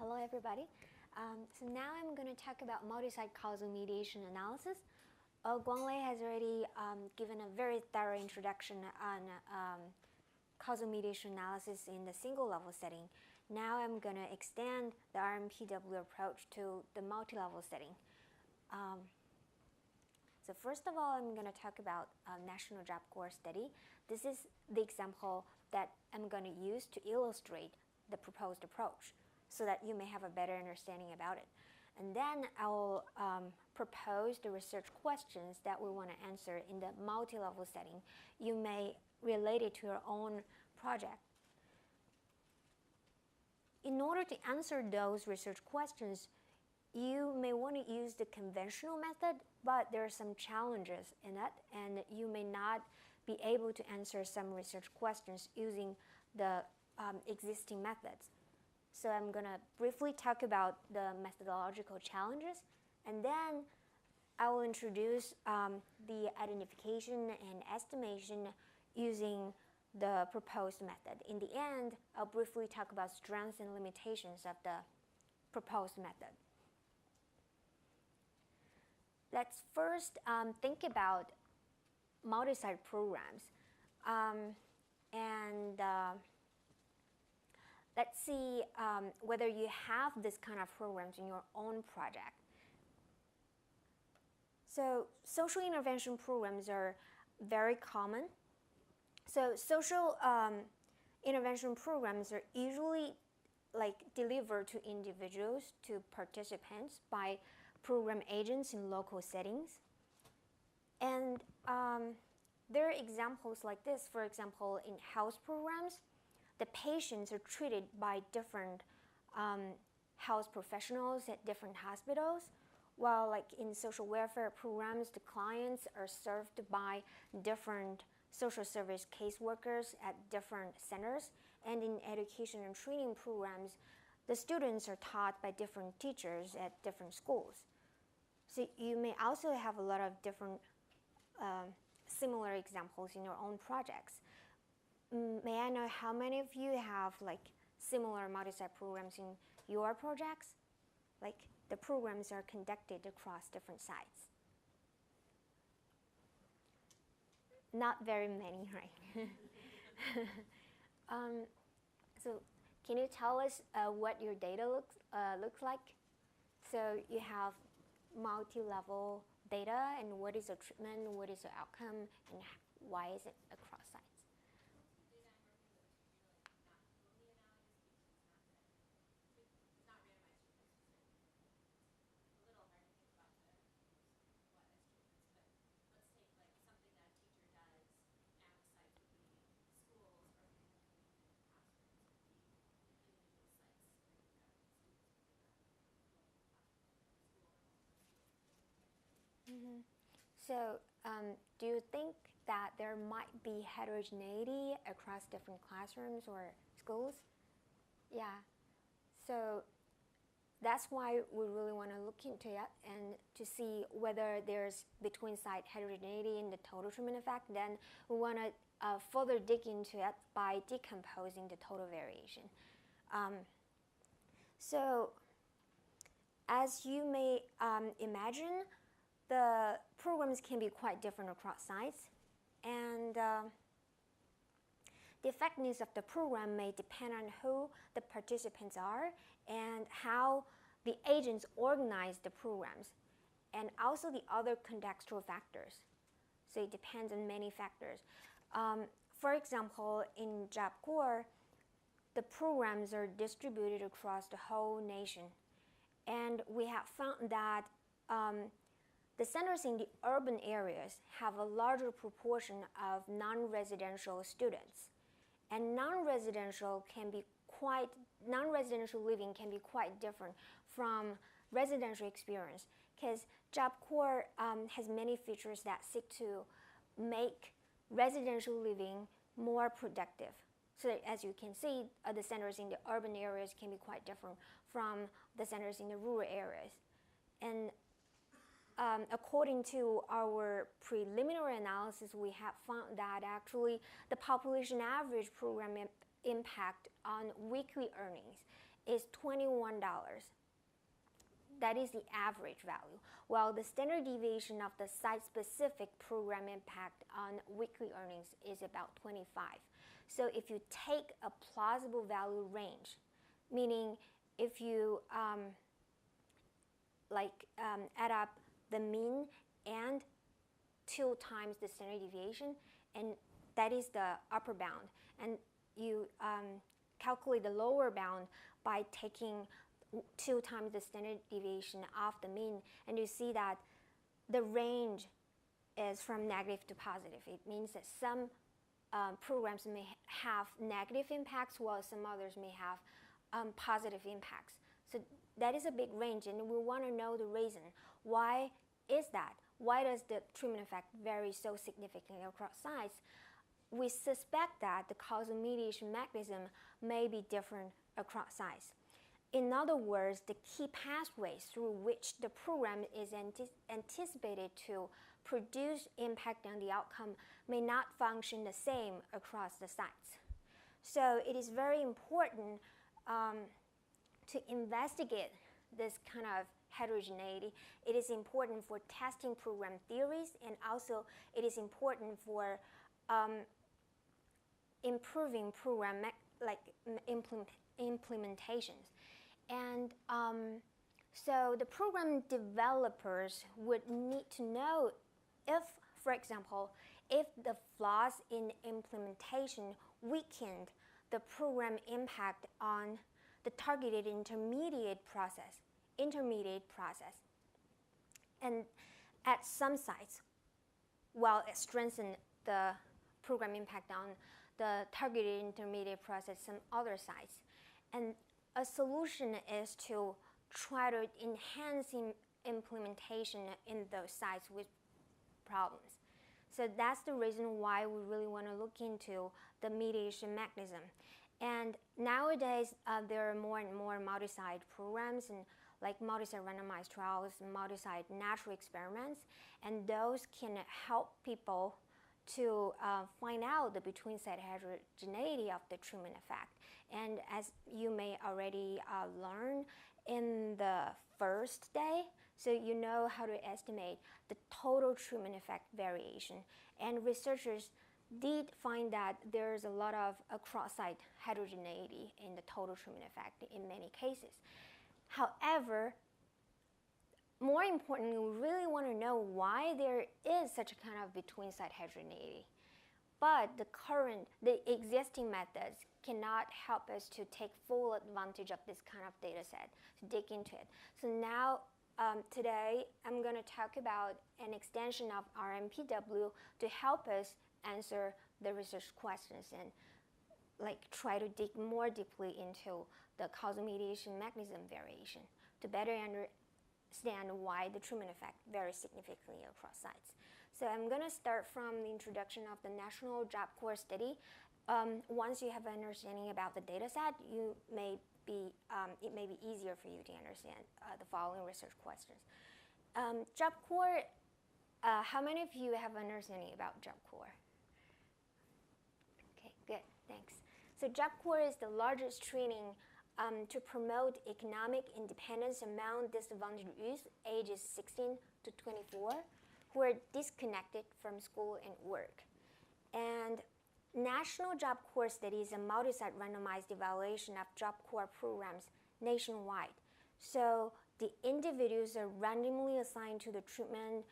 Hello everybody. So now I'm going to talk about multisite causal mediation analysis. Guanglei has already given a very thorough introduction on causal mediation analysis in the single level setting. Now I'm going to extend the RMPW approach to the multi-level setting. So first of all, I'm going to talk about National Job Corps study. This is the example that I'm going to use to illustrate the proposed approach so that you may have a better understanding about it. And then I'll propose the research questions that we want to answer in the multi-level setting. You may relate it to your own project. In order to answer those research questions, you may want to use the conventional method, but there are some challenges in it, and you may not be able to answer some research questions using the existing methods. So I'm going to briefly talk about the methodological challenges, and then I will introduce the identification and estimation using the proposed method. In the end, I'll briefly talk about strengths and limitations of the proposed method. Let's first think about multi-site programs. Let's see whether you have this kind of programs in your own project. So social intervention programs are very common. So social intervention programs are usually delivered to individuals, to participants by program agents in local settings. And there are examples like this. For example, in health programs, the patients are treated by different health professionals at different hospitals, while in social welfare programs, the clients are served by different social service caseworkers at different centers. And in education and training programs, the students are taught by different teachers at different schools. So you may also have a lot of different similar examples in your own projects. May I know how many of you have similar multi-site programs in your projects? The programs are conducted across different sites. Not very many, right? So can you tell us what your data looks like? So you have multi-level data, and what is the treatment, what is the outcome, and why is it across sites? So do you think that there might be heterogeneity across different classrooms or schools? Yeah. So that's why we really want to look into it and to see whether there's between site heterogeneity in the total treatment effect. Then we want to further dig into it by decomposing the total variation. So as you may imagine, the programs can be quite different across sites, and the effectiveness of the program may depend on who the participants are and how the agents organize the programs, and also the other contextual factors. So it depends on many factors. For example, in Job Corps, the programs are distributed across the whole nation, and we have found that the centers in the urban areas have a larger proportion of non-residential students, and non-residential living can be quite different from residential experience, because Job Corps has many features that seek to make residential living more productive. So as you can see, the centers in the urban areas can be quite different from the centers in the rural areas. And according to our preliminary analysis, we have found that actually the population average program impact on weekly earnings is $21. That is the average value, while the standard deviation of the site-specific program impact on weekly earnings is about 25. So if you take a plausible value range, meaning if you add up the mean and 2 times the standard deviation, and that is the upper bound, and you calculate the lower bound by taking 2 times the standard deviation of the mean, and you see that the range is from negative to positive. It means that some programs may have negative impacts while some others may have positive impacts. So that is a big range, and we want to know the reason. Why is that? Why does the treatment effect vary so significantly across sites? We suspect that the causal mediation mechanism may be different across sites. In other words, the key pathways through which the program is anticipated to produce impact on the outcome may not function the same across the sites. So it is very important to investigate this kind of heterogeneity. It is important for testing program theories, and also it is important for improving program implementations. And so the program developers would need to know if, for example, if the flaws in implementation weakened the program impact on the targeted intermediate process. And at some sites, while it strengthened the program impact on the targeted intermediate process some other sites. And a solution is to try to enhance implementation in those sites with problems. So that's the reason why we really want to look into the mediation mechanism. And nowadays, there are more and more multi-site programs, and like multi-site randomized trials and multi-site natural experiments, and those can help people to find out the between-site heterogeneity of the treatment effect. And as you may already learn in the first day, so you know how to estimate the total treatment effect variation. And researchers did find that there's a lot of cross-site heterogeneity in the total treatment effect in many cases. However, more importantly, we really want to know why there is such a kind of between-site heterogeneity. But the existing methods cannot help us to take full advantage of this kind of data set, to dig into it. So now, today, I'm going to talk about an extension of RMPW to help us answer the research questions and try to dig more deeply into the causal mediation mechanism variation to better understand why the treatment effect varies significantly across sites. So I'm going to start from the introduction of the National Job Corps study. Once you have an understanding about the data set, it may be easier for you to understand the following research questions. Job Corps, how many of you have understanding about Job Corps? Okay, good, thanks. So Job Corps is the largest training to promote economic independence among disadvantaged youth ages 16 to 24 who are disconnected from school and work. And National Job Corps study is a multi-site randomized evaluation of Job Corps programs nationwide. So the individuals are randomly assigned to the treatment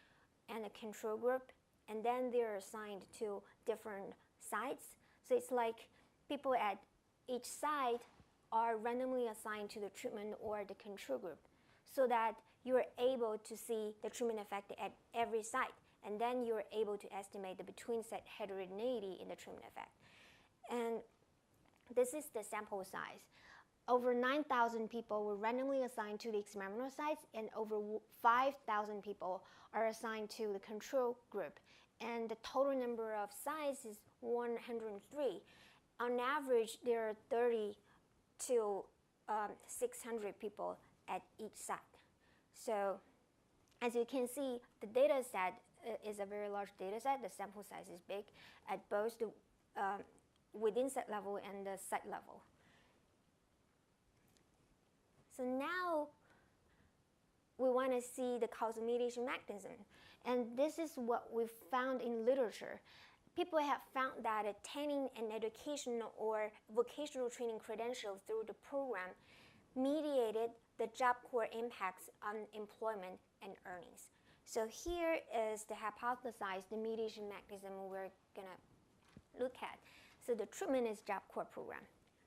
and a control group, and then they're assigned to different sites. So it's like people at each site are randomly assigned to the treatment or the control group, so that you're able to see the treatment effect at every site, and then you're able to estimate the between-site heterogeneity in the treatment effect. And this is the sample size. Over 9,000 people were randomly assigned to the experimental sites, and over 5,000 people are assigned to the control group. And the total number of sites is 103. On average, there are 30 to 600 people at each site. So as you can see, the data set is a very large data set. The sample size is big at both the within site level and the site level. So now we want to see the causal mediation mechanism. And this is what we found in literature. People have found that attaining an educational or vocational training credential through the program mediated the job core impacts on employment and earnings. So here is the hypothesized mediation mechanism we're going to look at. So the treatment is job core program.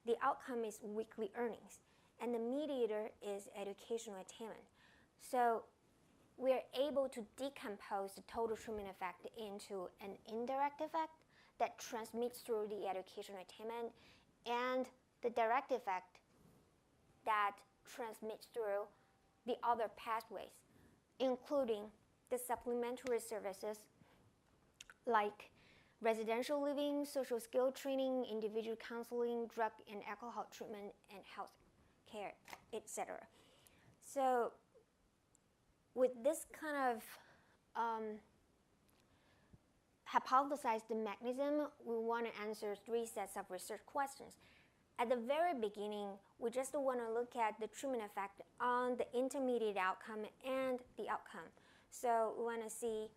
The outcome is weekly earnings. And the mediator is educational attainment. So we're able to decompose the total treatment effect into an indirect effect that transmits through the educational attainment and the direct effect that transmits through the other pathways, including the supplementary services like residential living, social skill training, individual counseling, drug and alcohol treatment, and health care, etc. So with this kind of hypothesized mechanism, we want to answer 3 sets of research questions. At the very beginning, we just want to look at the treatment effect on the intermediate outcome and the outcome. So we want to see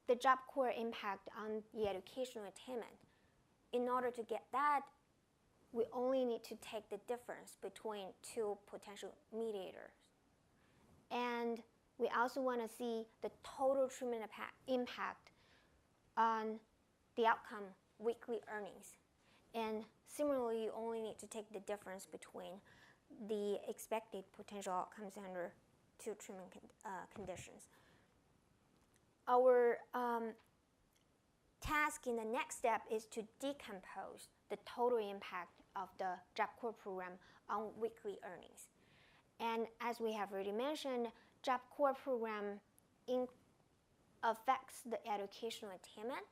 the job core impact on the educational attainment. In order to get that, we only need to take the difference between 2 potential mediators. And we also want to see the total treatment impact on the outcome, weekly earnings. And similarly, you only need to take the difference between the expected potential outcomes under 2 treatment conditions. Our task in the next step is to decompose the total impact of the job core program on weekly earnings. And as we have already mentioned, job core program affects the educational attainment,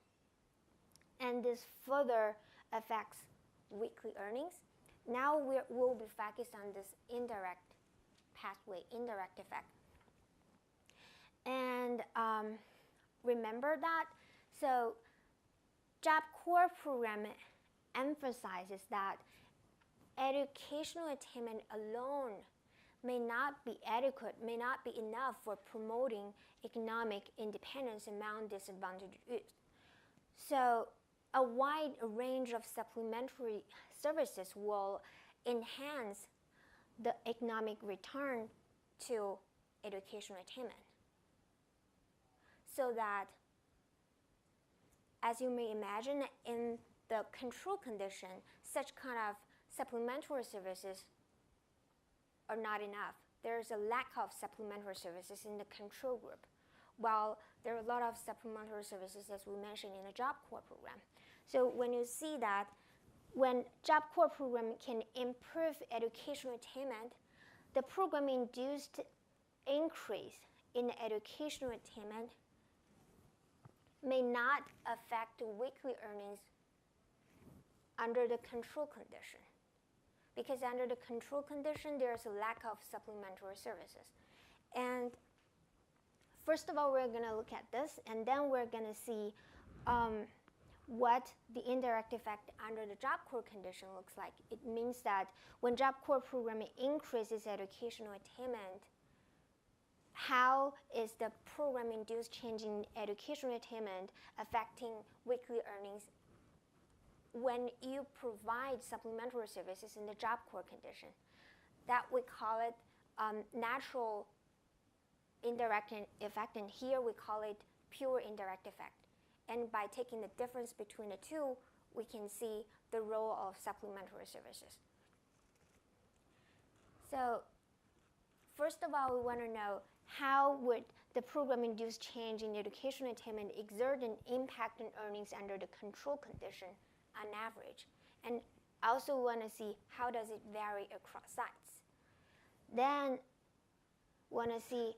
and this further affects weekly earnings. Now we'll be focused on this indirect pathway, indirect effect. And remember that, so job core program emphasizes that educational attainment alone may not be adequate, may not be enough for promoting economic independence among disadvantaged youth. So a wide range of supplementary services will enhance the economic return to educational attainment. So that, as you may imagine, in the control condition, such kind of supplementary services are not enough. There's a lack of supplementary services in the control group, while there are a lot of supplementary services, as we mentioned, in the job core program. So when you see that, when job core program can improve educational attainment, the program-induced increase in educational attainment may not affect weekly earnings under the control condition. Because under the control condition, there's a lack of supplementary services. And first of all, we're going to look at this, and then we're going to see what the indirect effect under the job core condition looks like. It means that when job core program increases educational attainment, how is the program-induced change in educational attainment affecting weekly earnings when you provide supplementary services in the job core condition? That we call it natural indirect effect, and here we call it pure indirect effect. And by taking the difference between the 2, we can see the role of supplementary services. So first of all, we want to know how would the program-induced change in educational attainment exert an impact on earnings under the control condition on average. And also want to see how does it vary across sites. Then want to see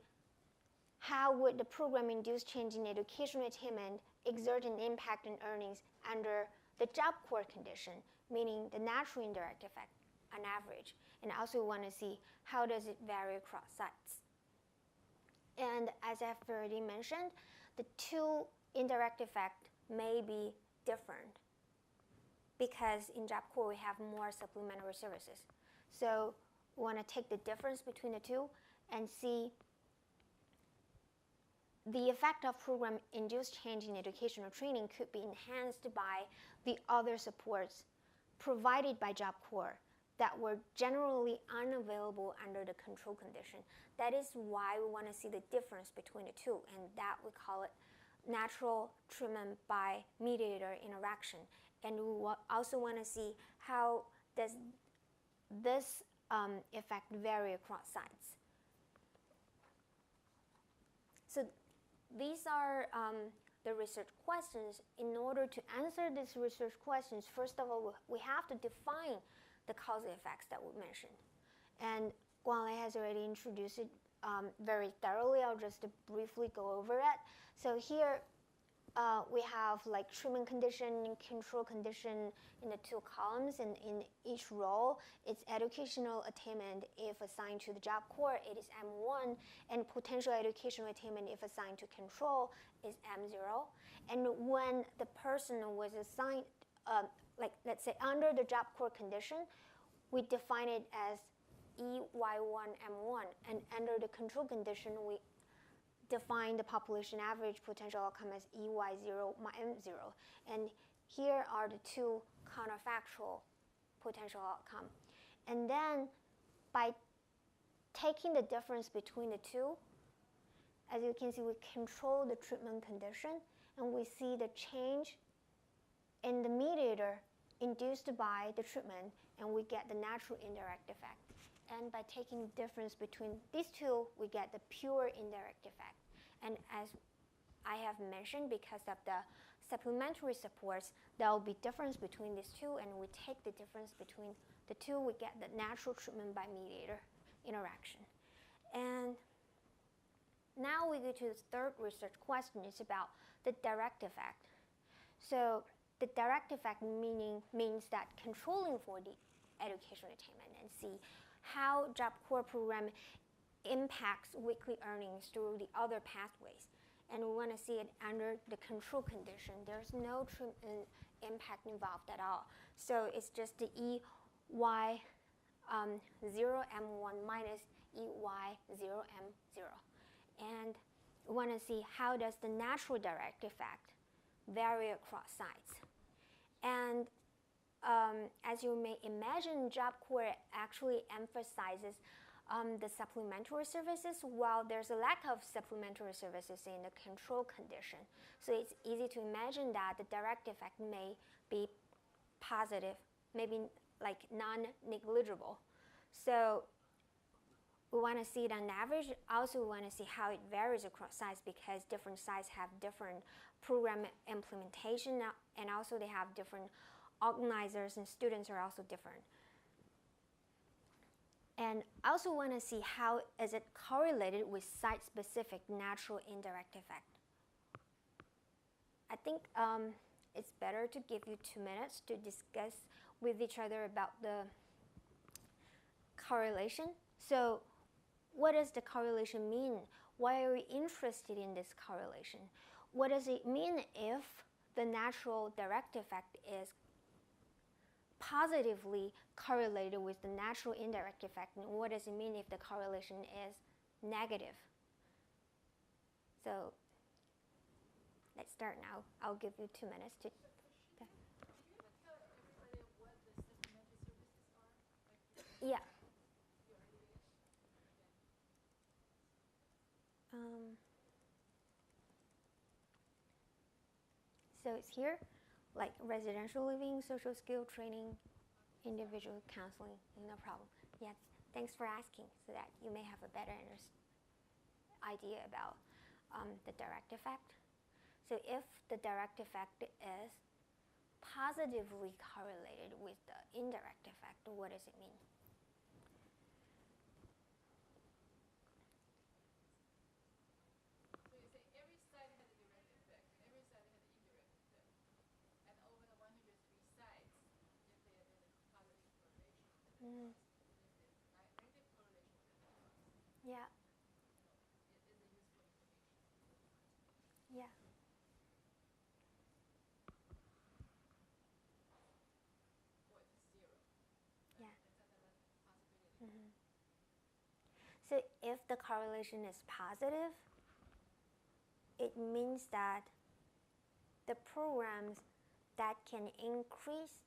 how would the program-induced change in educational attainment exert an impact on earnings under the job core condition, meaning the natural indirect effect on average. And also want to see how does it vary across sites. And as I've already mentioned, the 2 indirect effects may be different because in job core we have more supplementary services. So want to take the difference between the two and see the effect of program-induced change in educational training could be enhanced by the other supports provided by Job Corps that were generally unavailable under the control condition. That is why we want to see the difference between the two, and that we call it natural treatment by mediator interaction. And we also want to see how does this effect vary across sites. So these are the research questions. In order to answer these research questions, first of all, we have to define the causal effects that we mentioned. And Guanglei has already introduced it very thoroughly. I'll just briefly go over it. So here we have like treatment condition, control condition in the two columns, and in each row, it's educational attainment if assigned to the Job Corps, it is M1, and potential educational attainment if assigned to control is M0. And when the person was assigned, like let's say under the Job Corps condition, we define it as EY1M1, and under the control condition, we define the population average potential outcome as EY0M0. And here are the two counterfactual potential outcome. And then by taking the difference between the two, as you can see, we control the treatment condition, and we see the change in the mediator induced by the treatment, and we get the natural indirect effect. And by taking the difference between these two, we get the pure indirect effect. And as I have mentioned, because of the supplementary supports, there will be difference between these two, and we take the difference between the two, we get the natural treatment by mediator interaction. And now we go to the third research question. It's about the direct effect. So the direct effect means that controlling for the educational attainment and see how Job Corps program impacts weekly earnings through the other pathways. And we want to see it under the control condition. There's no treatment impact involved at all. So it's just the EY0M1 minus EY0M0. And we want to see how does the natural direct effect vary across sites. And as you may imagine, Job Corps actually emphasizes the supplementary services, while there's a lack of supplementary services in the control condition. So it's easy to imagine that the direct effect may be positive, maybe like non-negligible. So we want to see it on average. Also, we want to see how it varies across sites, because different sites have different program implementation, and also they have different organizers, and students are also different. And I also want to see how is it correlated with site-specific natural indirect effect. I think it's better to give you 2 minutes to discuss with each other about the correlation. So what does the correlation mean? Why are we interested in this correlation? What does it mean if the natural direct effect is positively correlated with the natural indirect effect? And what does it mean if the correlation is negative? So let's start now. I'll give you 2 minutes to. Yeah. So it's here, like residential living, social skill training, individual counseling, no problem. Yes, thanks for asking, so that you may have a better idea about the direct effect. So if the direct effect is positively correlated with the indirect effect, what does it mean? Yeah. Yeah. Yeah. So if the correlation is positive, it means that the programs that can increase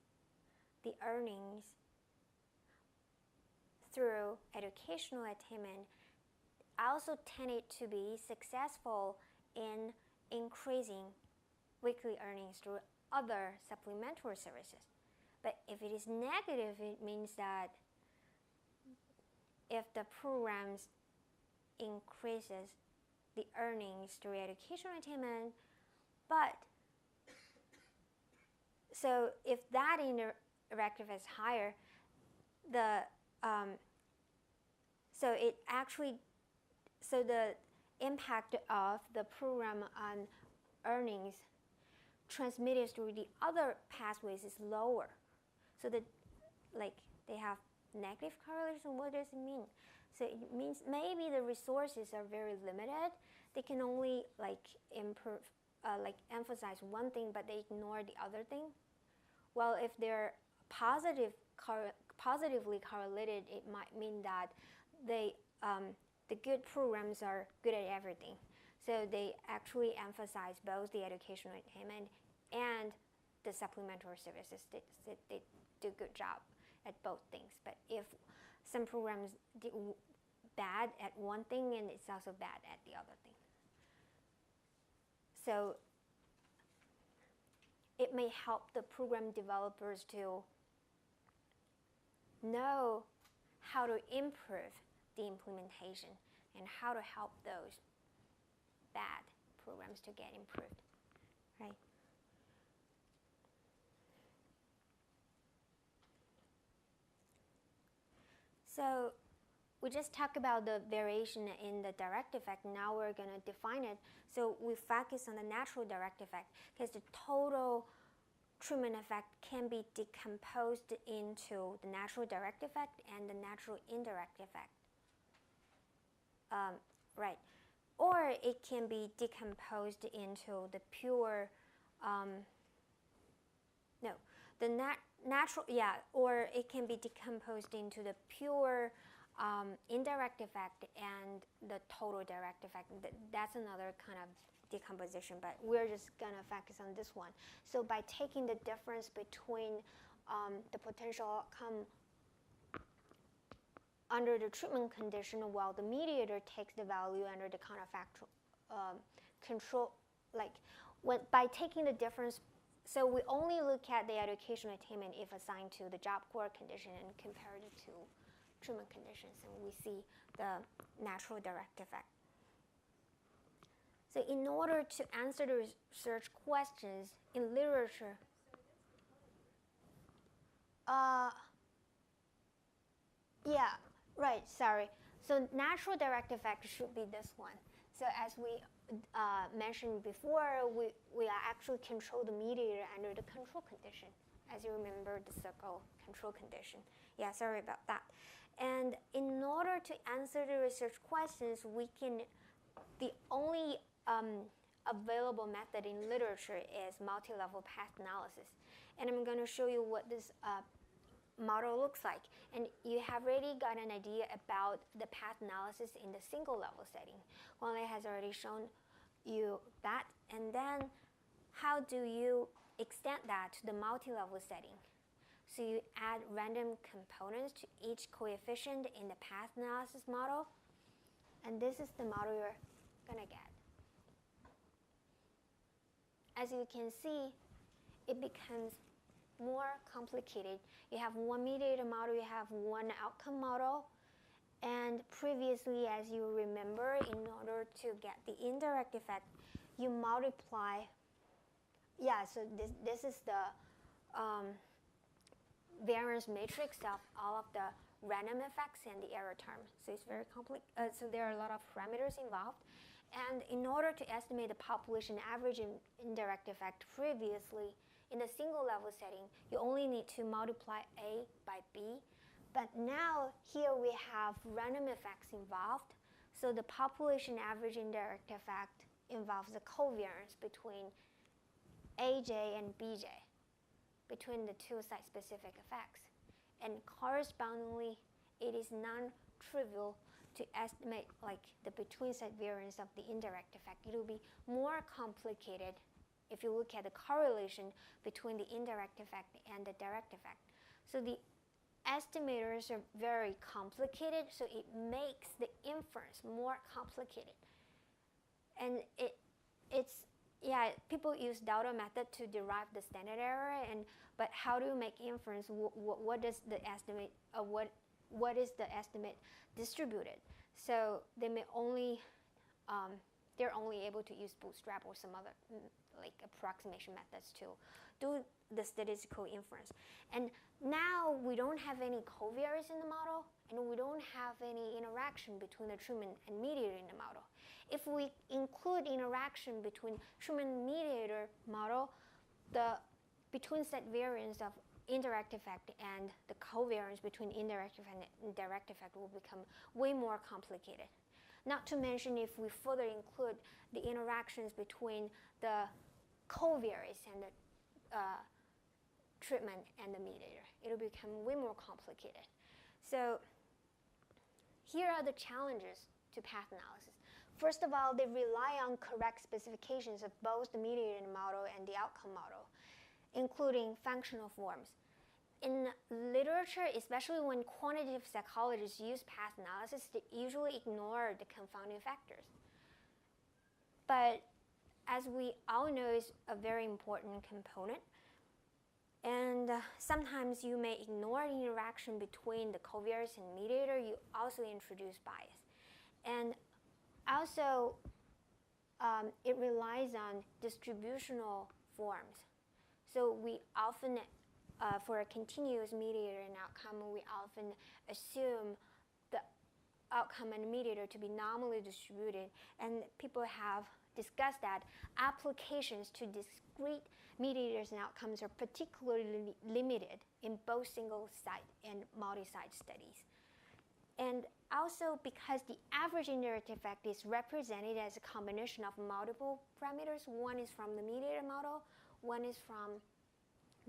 the earnings through educational attainment also tended to be successful in increasing weekly earnings through other supplementary services. But if it is negative, it means that if the programs increases the earnings through educational attainment, but so if that interactive is higher, the the impact of the program on earnings transmitted through the other pathways is lower. So that they have negative correlation. What does it mean? So it means maybe the resources are very limited. They can only emphasize one thing, but they ignore the other thing. Well, if they're positively correlated, it might mean that the good programs are good at everything. So they actually emphasize both the educational attainment and the supplementary services. They do a good job at both things. But if some programs do bad at one thing, and it's also bad at the other thing. So it may help the program developers to know how to improve the implementation and how to help those bad programs to get improved, right? So we just talked about the variation in the direct effect. Now we're going to define it. So we focus on the natural direct effect because the total treatment effect can be decomposed into the natural direct effect and the natural indirect effect. Right. Or it can be decomposed into the pure, or it can be decomposed into the pure indirect effect and the total direct effect. That's another kind of decomposition, but we're just going to focus on this one. So by taking the difference between the potential outcome under the treatment condition while the mediator takes the value under the counterfactual control, by taking the difference, so we only look at the educational attainment if assigned to the job core condition and compare it to treatment conditions, and we see the natural direct effect. So in order to answer the research questions in literature, So natural direct effect should be this one. So as we mentioned before, we actually control the mediator under the control condition. As you remember, the circle control condition. Yeah, sorry about that. And in order to answer the research questions, the only available method in literature is multi-level path analysis. And I'm going to show you what this model looks like. And you have already got an idea about the path analysis in the single level setting. Huang has already shown you that. And then how do you extend that to the multi-level setting? So you add random components to each coefficient in the path analysis model. And this is the model you're going to get. As you can see, it becomes more complicated. You have one mediator model, you have one outcome model, and previously, as you remember, in order to get the indirect effect, you multiply. So this is the variance matrix of all of the random effects and the error term. So it's very complex. So there are a lot of parameters involved. And in order to estimate the population average and indirect effect previously, in the single level setting, you only need to multiply A by B. But now here we have random effects involved. So the population average indirect effect involves the covariance between AJ and BJ, between the two site-specific effects. And correspondingly, it is non trivial to estimate like the between site variance of the indirect effect. It will be more complicated if you look at the correlation between the indirect effect and the direct effect. So the estimators are very complicated, so it makes the inference more complicated. And people use delta method to derive the standard error, but how do you make inference? What does the estimate? What is the estimate distributed? So they may only they're only able to use bootstrap or some other like approximation methods to do the statistical inference. And now we don't have any covariance in the model, and we don't have any interaction between the treatment and mediator in the model. If we include interaction between treatment and mediator model, the between set variance of indirect effect and the covariance between indirect effect and direct effect will become way more complicated. Not to mention if we further include the interactions between the covariance and the treatment and the mediator, it will become way more complicated. So here are the challenges to path analysis. First of all, they rely on correct specifications of both the mediator model and the outcome model, including functional forms. In literature, especially when quantitative psychologists use path analysis, they usually ignore the confounding factors. But as we all know, it's a very important component. And sometimes you may ignore the interaction between the covariance and mediator. You also introduce bias. And also, it relies on distributional forms. So we often, for a continuous mediator and outcome, we often assume the outcome and mediator to be normally distributed. And people have discussed that applications to discrete mediators and outcomes are particularly limited in both single-site and multi-site studies. And also because the average indirect effect is represented as a combination of multiple parameters. One is from the mediator model, one is from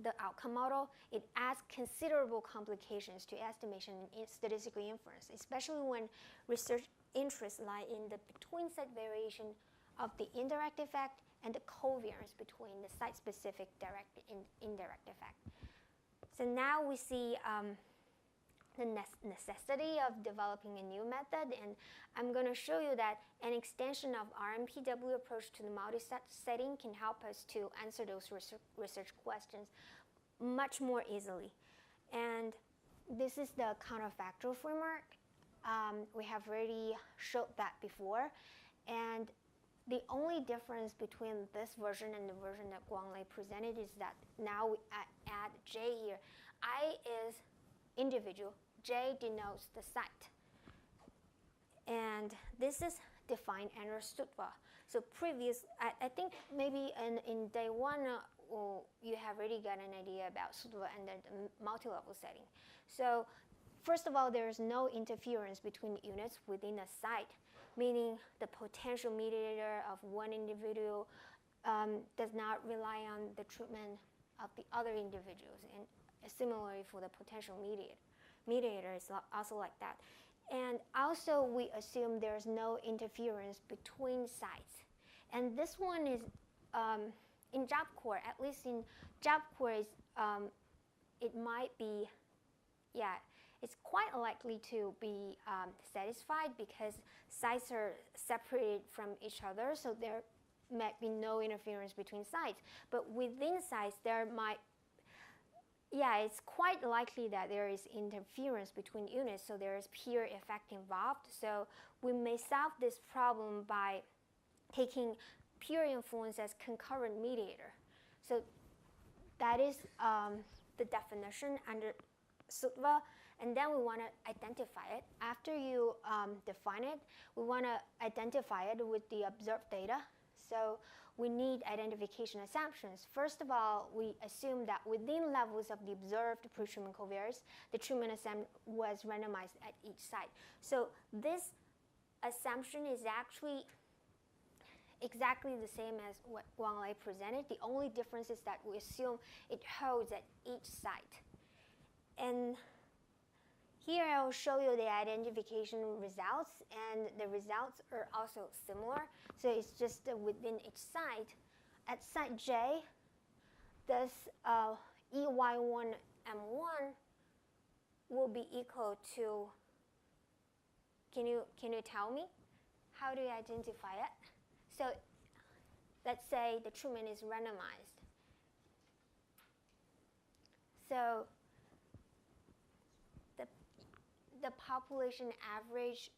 the outcome model. It adds considerable complications to estimation and statistical inference, especially when research interests lie in the between site variation of the indirect effect and the covariance between the site-specific direct and indirect effect. So now we see the necessity of developing a new method, and I'm going to show you that an extension of RMPW approach to the multi-site setting can help us to answer those research questions much more easily. And this is the counterfactual framework. We have already showed that before, and the only difference between this version and the version that Guanglei presented is that now we add J here. I is individual, J denotes the site. And this is defined under Sutva. So I think maybe in day one, you have already got an idea about Sutva and the multi-level setting. So first of all, there is no interference between units within a site, meaning the potential mediator of one individual does not rely on the treatment of the other individuals. And similarly for the potential mediator is also like that. And also we assume there's no interference between sites. And this one is in job corps, at least in job corps, it might be, it's quite likely to be satisfied because sites are separated from each other, so there might be no interference between sites. But within sites, there might, it's quite likely that there is interference between units, so there is peer effect involved. So we may solve this problem by taking peer influence as concurrent mediator. So that is the definition under Sutva. And then we want to identify it. After you define it, we want to identify it with the observed data. So we need identification assumptions. First of all, we assume that within levels of the observed pre-treatment covariance, the treatment was randomized at each site. So this assumption is actually exactly the same as what Guanglei presented. The only difference is that we assume it holds at each site. And Here I will show you the identification results, and the results are also similar. So it's just within each site. At site J, this EY1M1 will be equal to, can you tell me? How do you identify it? So let's say the treatment is randomized. So the population average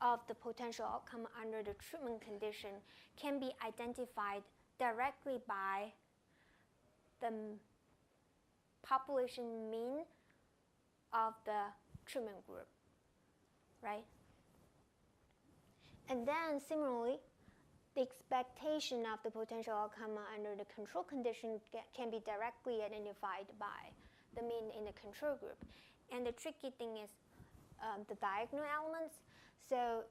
of the potential outcome under the treatment condition can be identified directly by the population mean of the treatment group, right? And then similarly, the expectation of the potential outcome under the control condition can be directly identified by the mean in the control group. And the tricky thing is the diagonal elements. So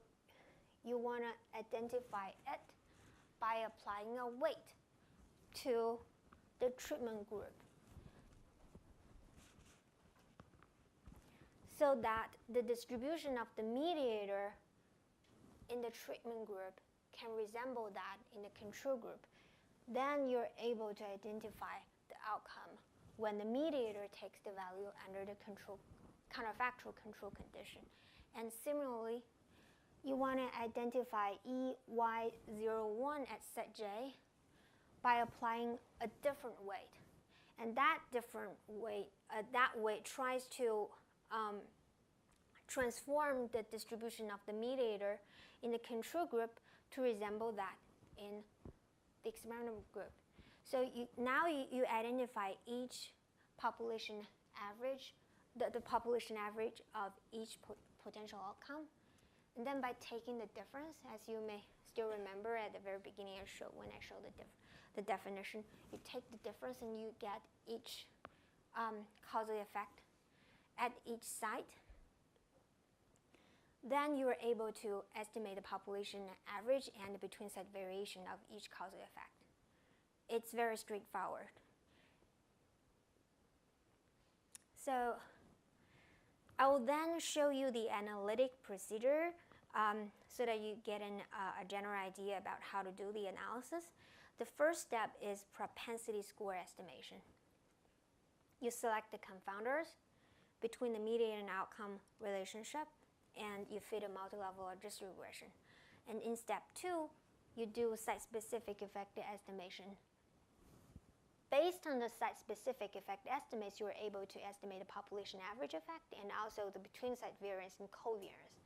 you want to identify it by applying a weight to the treatment group, so that the distribution of the mediator in the treatment group can resemble that in the control group. Then you're able to identify the outcome when the mediator takes the value under the counterfactual control condition. And similarly, you want to identify EY01 at set J by applying a different weight. And that different weight, tries to transform the distribution of the mediator in the control group to resemble that in the experimental group. So now you identify each population average, the population average of each potential outcome. And then by taking the difference, as you may still remember at the very beginning when I showed the definition, you take the difference and you get each causal effect at each site. Then you are able to estimate the population average and the between site variation of each causal effect. It's very straightforward. So I will then show you the analytic procedure so that you get a general idea about how to do the analysis. The first step is propensity score estimation. You select the confounders between the mediator and outcome relationship, and you fit a multi-level logistic regression. And in step 2, you do site-specific effect estimation. Based on the site-specific effect estimates, you are able to estimate the population average effect and also the between-site variance and covariance.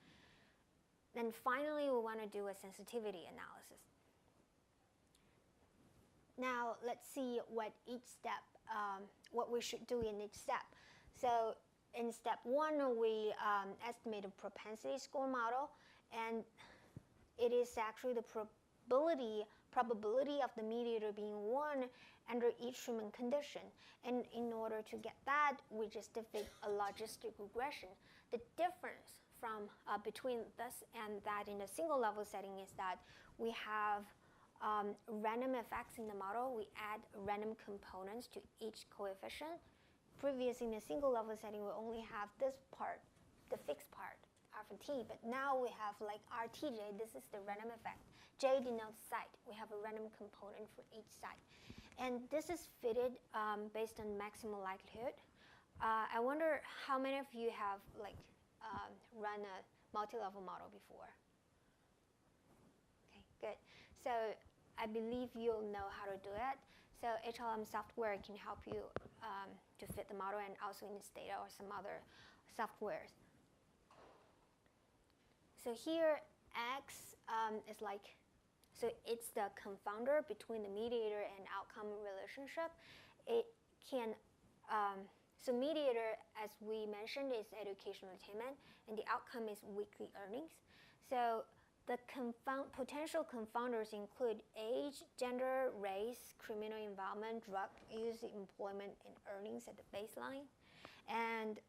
Then finally, we want to do a sensitivity analysis. Now, let's see what we should do in each step. So in step 1, we estimate a propensity score model, and it is actually the probability of the mediator being 1 under each treatment condition. And in order to get that, we just fit a logistic regression. The difference from between this and that in a single level setting is that we have random effects in the model. We add random components to each coefficient. Previously, in a single level setting, we only have this part, the fixed part, alpha t, but now we have like RTJ, this is the random effect. J denotes site. We have a random component for each site. And this is fitted based on maximum likelihood. I wonder how many of you have run a multi-level model before? Okay, good. So I believe you'll know how to do it. So HLM software can help you to fit the model, and also in Stata or some other softwares. So here, X is so it's the confounder between the mediator and outcome relationship. It can, so mediator, as we mentioned, is educational attainment, and the outcome is weekly earnings. So the potential confounders include age, gender, race, criminal involvement, drug use, employment, and earnings at the baseline. And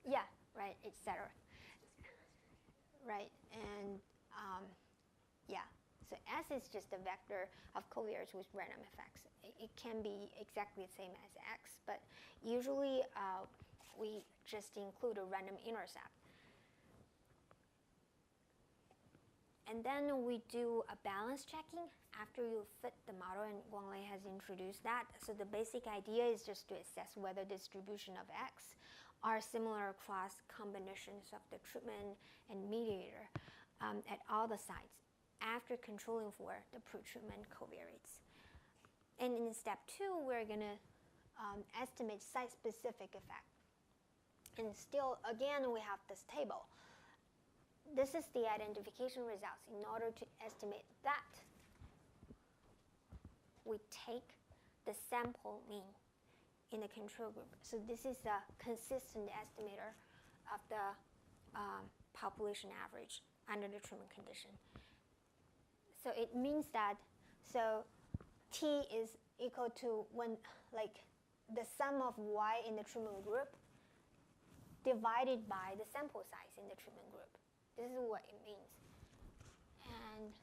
yeah, right, etc. Right, and yeah, So S is just a vector of covariance with random effects. It can be exactly the same as X, but usually we just include a random intercept. And then we do a balance checking after you fit the model, and Guanglei has introduced that. So the basic idea is just to assess whether distribution of X are similar across combinations of the treatment and mediator at all the sites after controlling for the pre-treatment covariance. And in step 2, we're going to estimate site-specific effect. And still, again, we have this table. This is the identification results. In order to estimate that, we take the sample mean in the control group. So this is a consistent estimator of the population average under the treatment condition. So it means that, so T is equal to the sum of Y in the treatment group divided by the sample size in the treatment group. This is what it means. And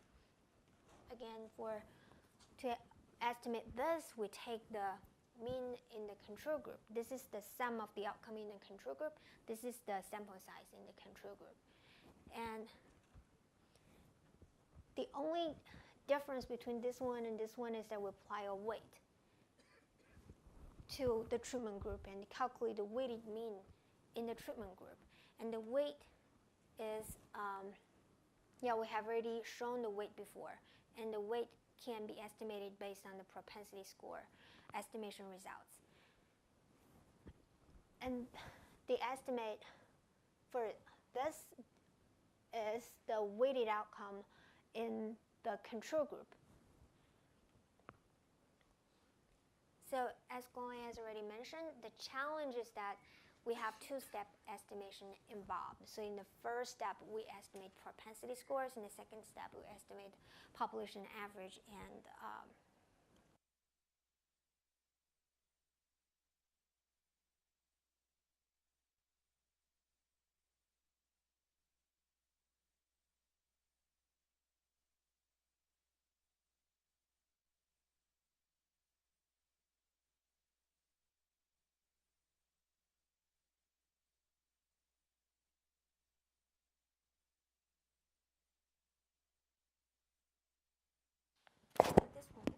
again, to estimate this, we take the mean in the control group. This is the sum of the outcome in the control group. This is the sample size in the control group. And the only difference between this one and this one is that we apply a weight to the treatment group and calculate the weighted mean in the treatment group. And the weight is, we have already shown the weight before. And the weight can be estimated based on the propensity score estimation results. And the estimate for this is the weighted outcome in the control group. So as Guanglei has already mentioned, the challenge is that we have two-step estimation involved. So in the first step, we estimate propensity scores. In the second step, we estimate population average and this one works.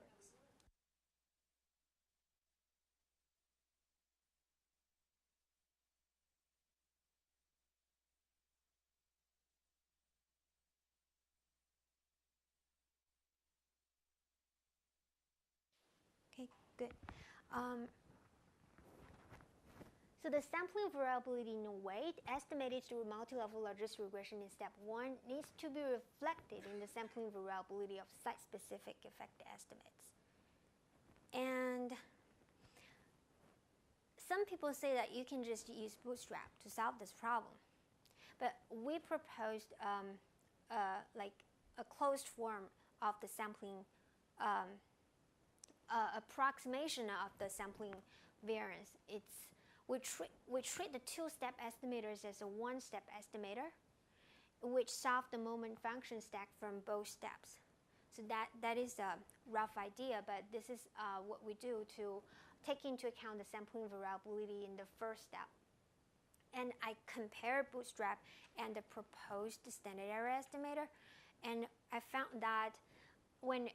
Okay, good. So the sampling variability in weight estimated through multi-level logistic regression in step 1 needs to be reflected in the sampling variability of site-specific effect estimates. And some people say that you can just use Bootstrap to solve this problem. But we proposed a closed form of the sampling approximation of the sampling variance. We treat the two-step estimators as a one-step estimator, which solve the moment function stack from both steps. So that is a rough idea, but this is what we do to take into account the sampling variability in the first step. And I compared Bootstrap and the proposed standard error estimator, and I found that when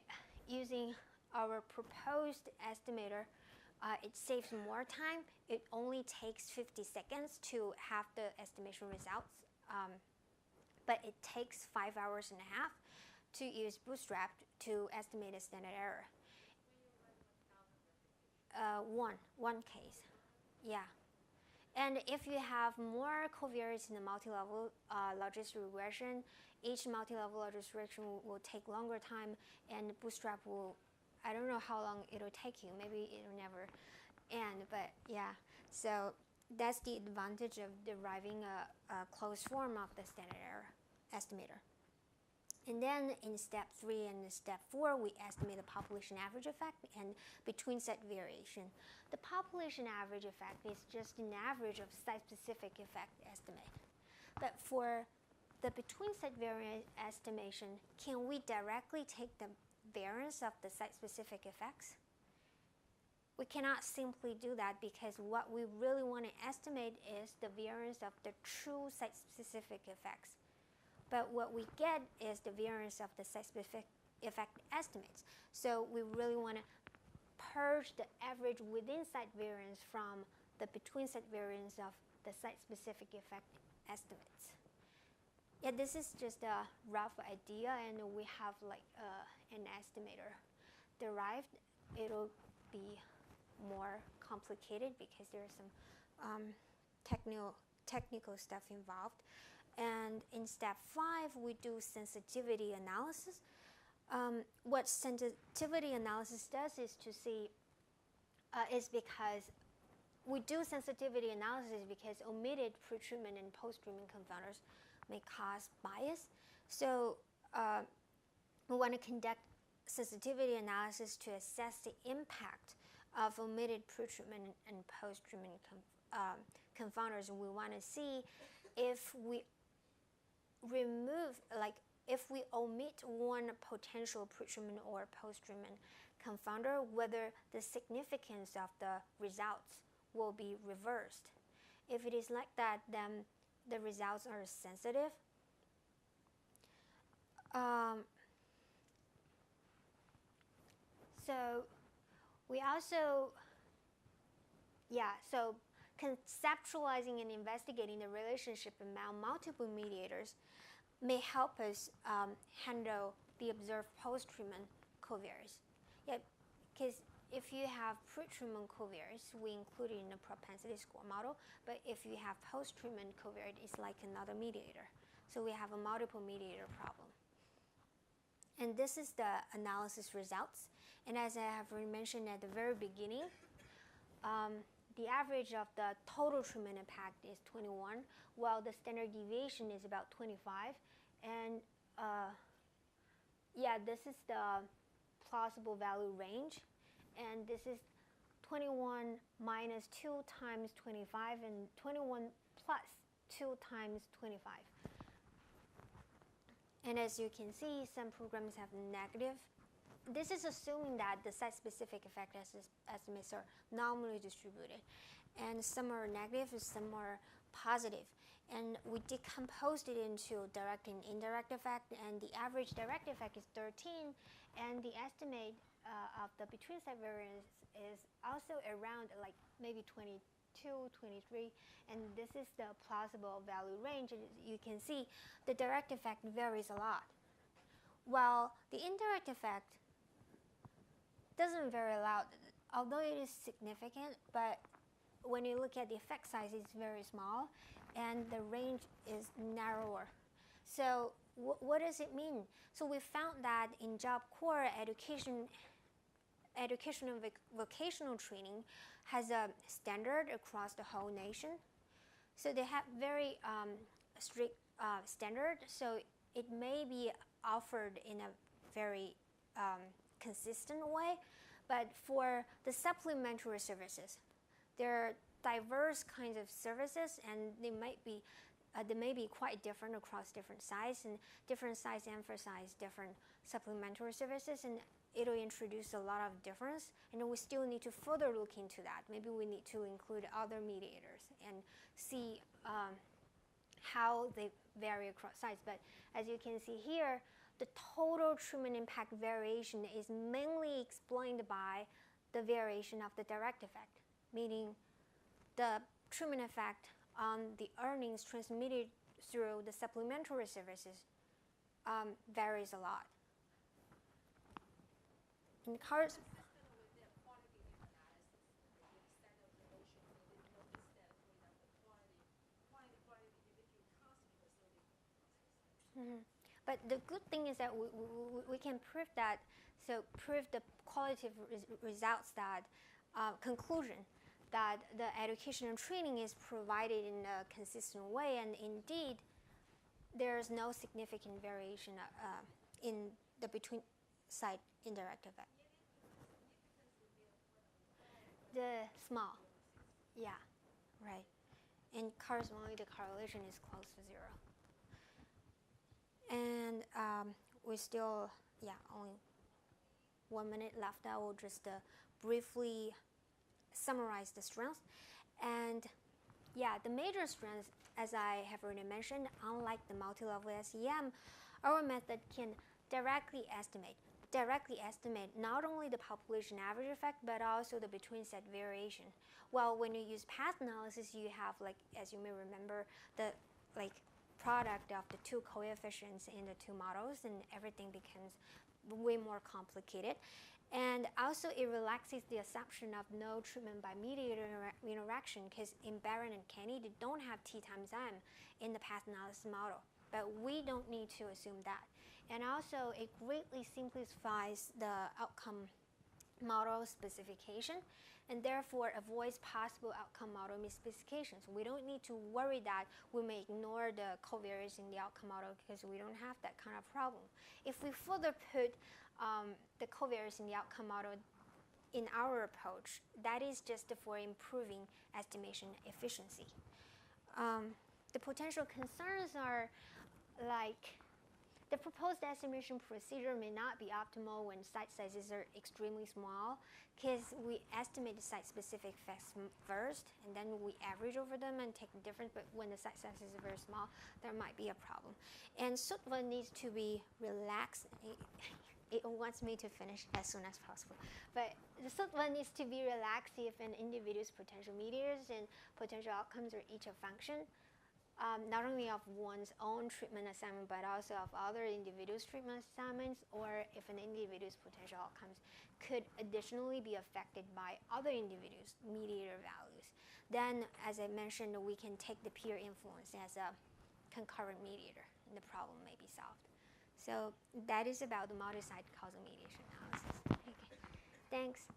using our proposed estimator, it saves more time. It only takes 50 seconds to have the estimation results, but it takes 5 hours and a half to use Bootstrap to estimate a standard error. One case, yeah. And if you have more covariance in the multi-level logistic regression, each multi-level logistic regression will take longer time, and Bootstrap will, I don't know how long it'll take you. Maybe it'll never end, but yeah. So that's the advantage of deriving a closed form of the standard error estimator. And then in step 3 and step 4, we estimate the population average effect and between set variation. The population average effect is just an average of site-specific effect estimate. But for the between-site variance estimation, can we directly take the variance of the site-specific effects? We cannot simply do that because what we really want to estimate is the variance of the true site-specific effects. But what we get is the variance of the site-specific effect estimates. So we really want to purge the average within-site variance from the between-site variance of the site-specific effect estimates. Yeah, this is just a rough idea, and we have like an estimator derived. It'll be more complicated because there's some technical stuff involved. And in step 5, we do sensitivity analysis. What sensitivity analysis does is to see, is because we do sensitivity analysis because omitted pre-treatment and post-treatment confounders may cause bias. So we want to conduct sensitivity analysis to assess the impact of omitted pre-treatment and post-treatment confounders. We want to see if we remove, like if we omit one potential pre-treatment or post-treatment confounder, whether the significance of the results will be reversed. If it is like that, then the results are sensitive. So we also, so conceptualizing and investigating the relationship among multiple mediators may help us handle the observed post-treatment covariance. Yeah, because if you have pre-treatment covariance, we include it in the propensity score model, but if you have post-treatment covariance, it's like another mediator. So we have a multiple mediator problem. And this is the analysis results. And as I have mentioned at the very beginning, the average of the total treatment impact is 21, while the standard deviation is about 25. And this is the plausible value range. And this is 21 minus 2 times 25 and 21 plus 2 times 25. And as you can see, some programs have negative. This is assuming that the site-specific effect estimates are normally distributed. And some are negative and some are positive. And we decomposed it into direct and indirect effect, and the average direct effect is 13, and the estimate of the between-site variance is also around like maybe 22, 23, and this is the plausible value range. And you can see the direct effect varies a lot, while the indirect effect doesn't vary a lot, although it is significant, but when you look at the effect size, it's very small, and the range is narrower. So what does it mean? So we found that in Job Corps, education and vocational training has a standard across the whole nation. So they have very strict standard, so it may be offered in a very consistent way. But for the supplementary services, there are diverse kinds of services, and they may be quite different across different sites, and different sites emphasize different supplementary services, and it'll introduce a lot of difference, and we still need to further look into that. Maybe we need to include other mediators and see how they vary across sites. But as you can see here, the total treatment impact variation is mainly explained by the variation of the direct effect, meaning the treatment effect on the earnings transmitted through the supplementary services varies a lot. In cars, but the good thing is that we can prove that, so prove the qualitative results, that conclusion that the education and training is provided in a consistent way, and indeed there's no significant variation in the between-site indirect effect. The small, yeah, right. And correspondingly, the correlation is close to 0. And we still, only 1 minute left. I will just briefly summarize the strengths. And the major strengths, as I have already mentioned, unlike the multi-level SEM, our method can directly estimate not only the population average effect, but also the between set variation. Well, when you use path analysis, you have, like, as you may remember, the product of the two coefficients in the two models, and everything becomes way more complicated. And also it relaxes the assumption of no treatment by mediator interaction, because in Barron and Kenny, they don't have T times M in the path analysis model. But we don't need to assume that. And also it greatly simplifies the outcome model specification, and therefore avoids possible outcome model misspecifications. We don't need to worry that we may ignore the covariance in the outcome model, because we don't have that kind of problem. If we further put the covariance in the outcome model in our approach, that is just for improving estimation efficiency. The potential concerns are, like, the proposed estimation procedure may not be optimal when site sizes are extremely small, because we estimate the site-specific effects first, and then we average over them and take the difference. But when the site sizes are very small, there might be a problem. And SUTVA needs to be relaxed. It wants me to finish as soon as possible. But the SUTVA needs to be relaxed if an individual's potential mediators and potential outcomes are each a function, not only of one's own treatment assignment, but also of other individuals' treatment assignments, or if an individual's potential outcomes could additionally be affected by other individuals' mediator values. Then, as I mentioned, we can take the peer influence as a concurrent mediator, and the problem may be solved. So that is about the multisite causal mediation analysis. Okay. Thanks.